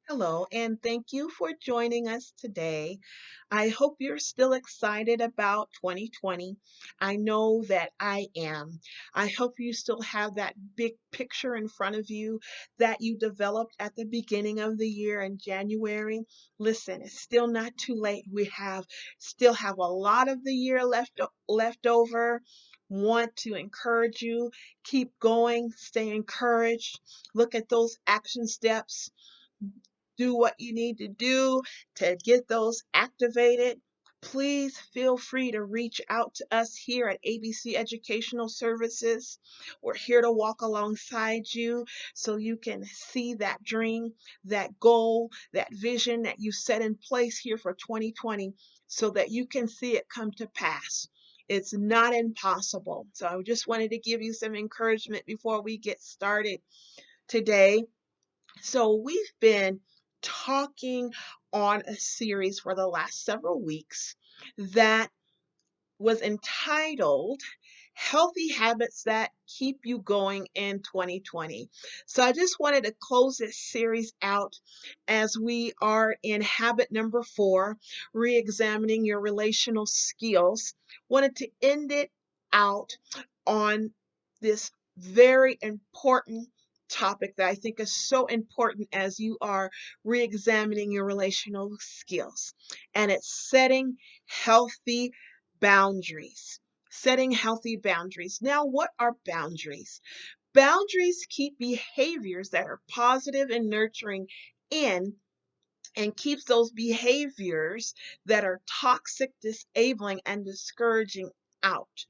Hello, and thank you for joining us today. I hope you're still excited about 2020. I know that I am. I hope you still have that big picture in front of you that you developed at the beginning of the year in January. Listen, it's still not too late. We have still have a lot of the year left over. Want to encourage you, keep going, stay encouraged. Look at those action steps, do what you need to do to get those activated. Please feel free to reach out to us here at ABC Educational Services. We're here to walk alongside you so you can see that dream, that goal, that vision that you set in place here for 2020 so that you can see it come to pass. It's not impossible. So I just wanted to give you some encouragement before we get started today. So, we've been talking on a series for the last several weeks that was entitled Healthy Habits That Keep You Going in 2020. So, I just wanted to close this series out as we are in habit number 4, re examining your relational skills. Wanted to end it out on this very important topic that I think is so important as you are re examining your relational skills, and it's setting healthy boundaries. Setting healthy boundaries. Now, what are boundaries? Boundaries keep behaviors that are positive and nurturing in and keeps those behaviors that are toxic, disabling, and discouraging out.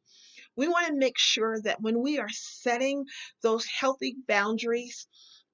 We want to make sure that when we are setting those healthy boundaries,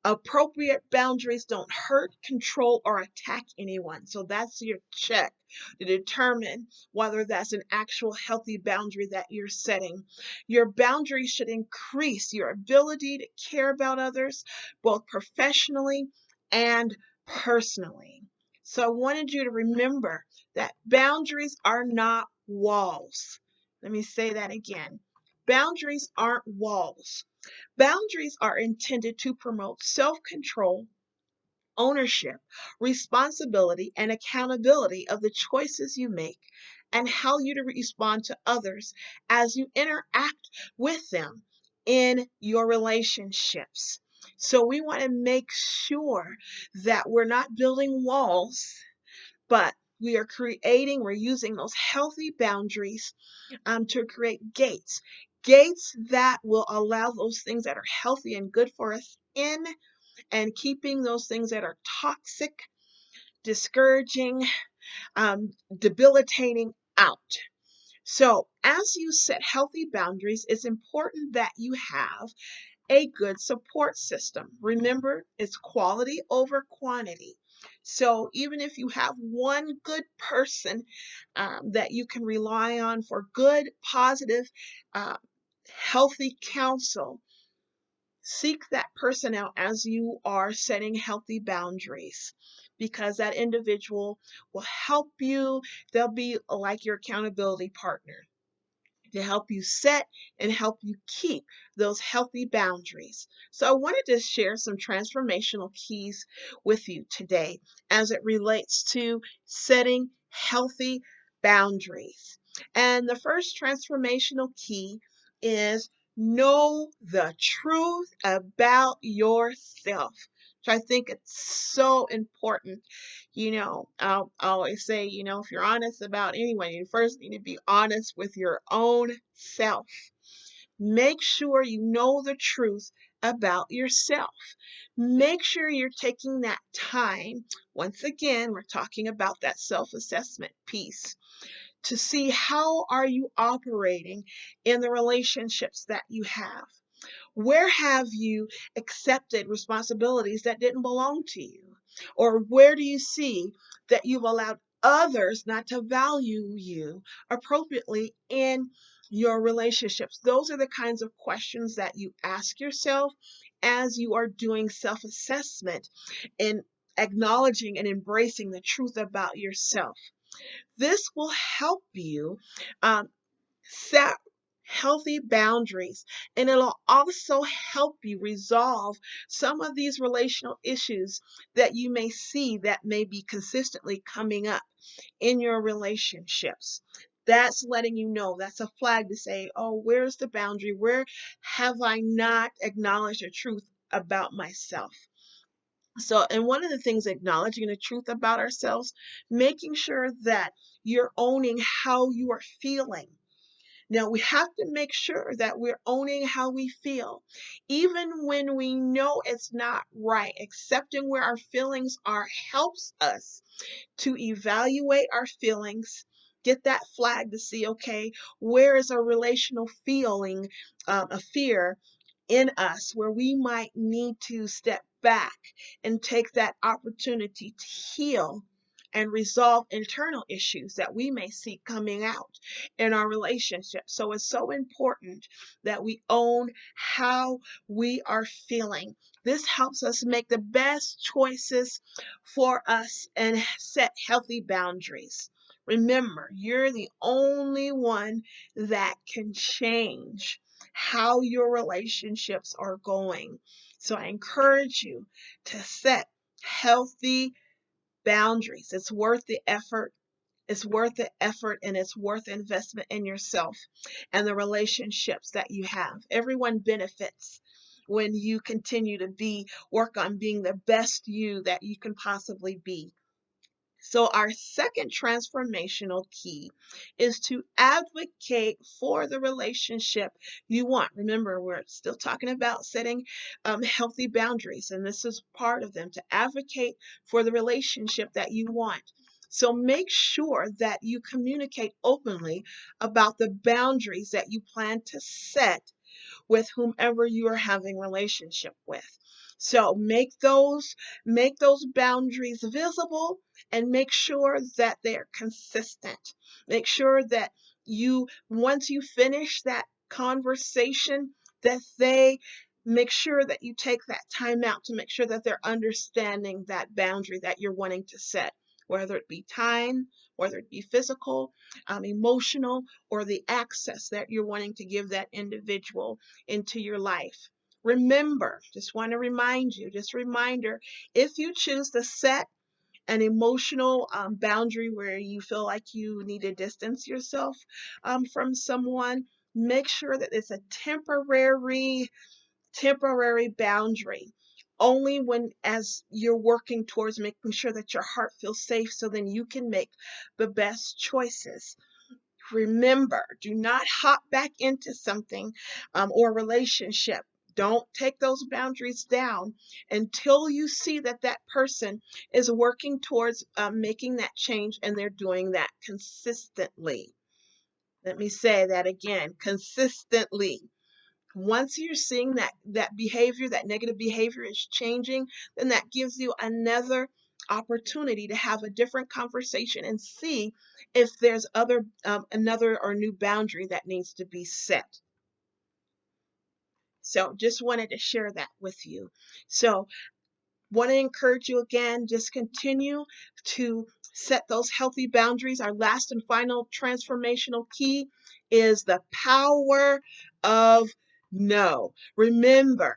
appropriate boundaries don't hurt, control, or attack anyone. So that's your check to determine whether that's an actual healthy boundary that you're setting. Your boundaries should increase your ability to care about others, both professionally and personally. So I wanted you to remember that boundaries are not walls. Let me say that again. Boundaries aren't walls. Boundaries are intended to promote self control, ownership, responsibility, and accountability of the choices you make and how you to respond to others as you interact with them in your relationships. So we want to make sure that we're not building walls, but we're using those healthy boundaries to create gates. Gates that will allow those things that are healthy and good for us in, and keeping those things that are toxic, discouraging, debilitating out. So, as you set healthy boundaries, it's important that you have a good support system. Remember, it's quality over quantity. So even if you have one good person that you can rely on for good, positive, uh, healthy counsel, seek that person out as you are setting healthy boundaries, because that individual will help you. They'll be like your accountability partner to help you set and help you keep those healthy boundaries. So, I wanted to share some transformational keys with you today as it relates to setting healthy boundaries. And the first transformational key is know the truth about yourself. So I think it's so important. I always say, if you're honest about anyone, you first need to be honest with your own self. Make sure you know the truth about yourself. Make sure you're taking that time. Once again, we're talking about that self-assessment piece to see how are you operating in the relationships that you have. Where have you accepted responsibilities that didn't belong to you? Or where do you see that you've allowed others not to value you appropriately in your relationships? Those are the kinds of questions that you ask yourself as you are doing self assessment and acknowledging and embracing the truth about yourself. This will help you um, set healthy boundaries, and it'll also help you resolve some of these relational issues that you may see that may be consistently coming up in your relationships. That's letting you know, that's a flag to say, oh, where's the boundary? Where have I not acknowledged the truth about myself? So, and one of the things, acknowledging the truth about ourselves, making sure that you're owning how you are feeling. Now, we have to make sure that we're owning how we feel, even when we know it's not right. Accepting where our feelings are helps us to evaluate our feelings, get that flag to see, okay, where is a relational feeling, a fear in us where we might need to step back and take that opportunity to heal and resolve internal issues that we may see coming out in our relationship. So it's so important that we own how we are feeling. This helps us make the best choices for us and set healthy boundaries. Remember, you're the only one that can change how your relationships are going. So I encourage you to set healthy boundaries. It's worth the effort. It's worth the effort, and it's worth investment in yourself and the relationships that you have. Everyone benefits when you continue to work on being the best you that you can possibly be. So, our second transformational key is to advocate for the relationship you want. Remember, we're still talking about setting healthy boundaries, and this is part of them, to advocate for the relationship that you want. So, make sure that you communicate openly about the boundaries that you plan to set with whomever you are having relationship with. So make those boundaries visible, and make sure that they're consistent. Make sure that you once you finish that conversation, that they make sure that you take that time out to make sure that they're understanding that boundary that you're wanting to set, whether it be time, whether it be physical, emotional, or the access that you're wanting to give that individual into your life. Remember, just want to remind you, just reminder, if you choose to set an emotional boundary where you feel like you need to distance yourself from someone, make sure that it's a temporary boundary. Only when as you're working towards making sure that your heart feels safe, so then you can make the best choices. Remember, do not hop back into something or relationship. Don't take those boundaries down until you see that that person is working towards making that change, and they're doing that consistently. Let me say that again, consistently. Once you're seeing that behavior, that negative behavior is changing, then that gives you another opportunity to have a different conversation and see if there's another or new boundary that needs to be set. So just wanted to share that with you. So want to encourage you again, just continue to set those healthy boundaries. Our last and final transformational key is the power of no. Remember,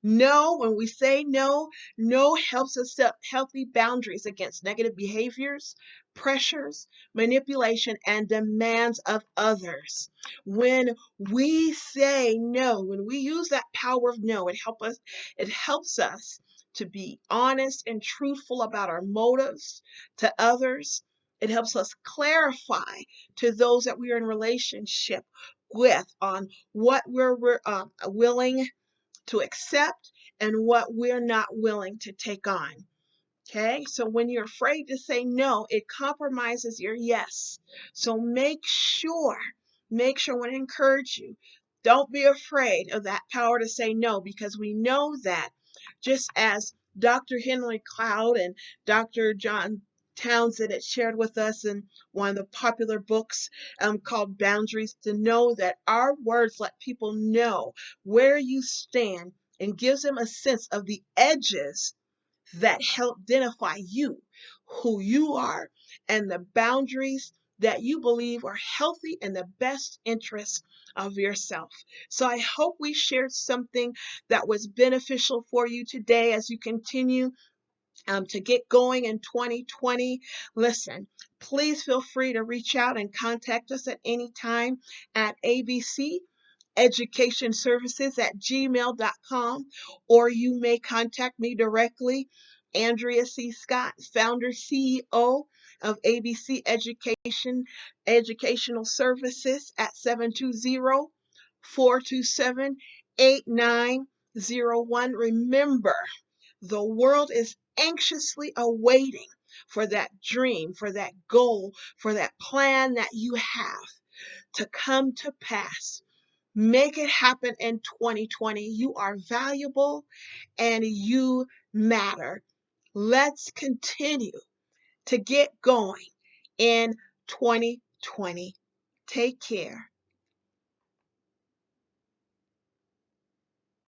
no, when we say no, no helps us set healthy boundaries against negative behaviors, pressures, manipulation, and demands of others. When we say no, when we use that power of no, it helps us to be honest and truthful about our motives to others. It helps us clarify to those that we are in relationship with on what we're willing to accept and what we're not willing to take on. Okay, so when you're afraid to say no, it compromises your yes. So make sure, I want to encourage you, don't be afraid of that power to say no, because we know that just as Dr. Henry Cloud and Dr. John Townsend had shared with us in one of the popular books called Boundaries, to know that our words let people know where you stand and gives them a sense of the edges that help identify you, who you are, and the boundaries that you believe are healthy in the best interest of yourself. So I hope we shared something that was beneficial for you today as you continue to get going in 2020. Listen, please feel free to reach out and contact us at any time at ABC Education Services at gmail.com, or you may contact me directly, Andrea C. Scott, founder CEO of ABC Educational Services at 720-427-8901. Remember, the world is anxiously awaiting for that dream, for that goal, for that plan that you have to come to pass. Make it happen in 2020. You are valuable and you matter. Let's continue to get going in 2020. Take care.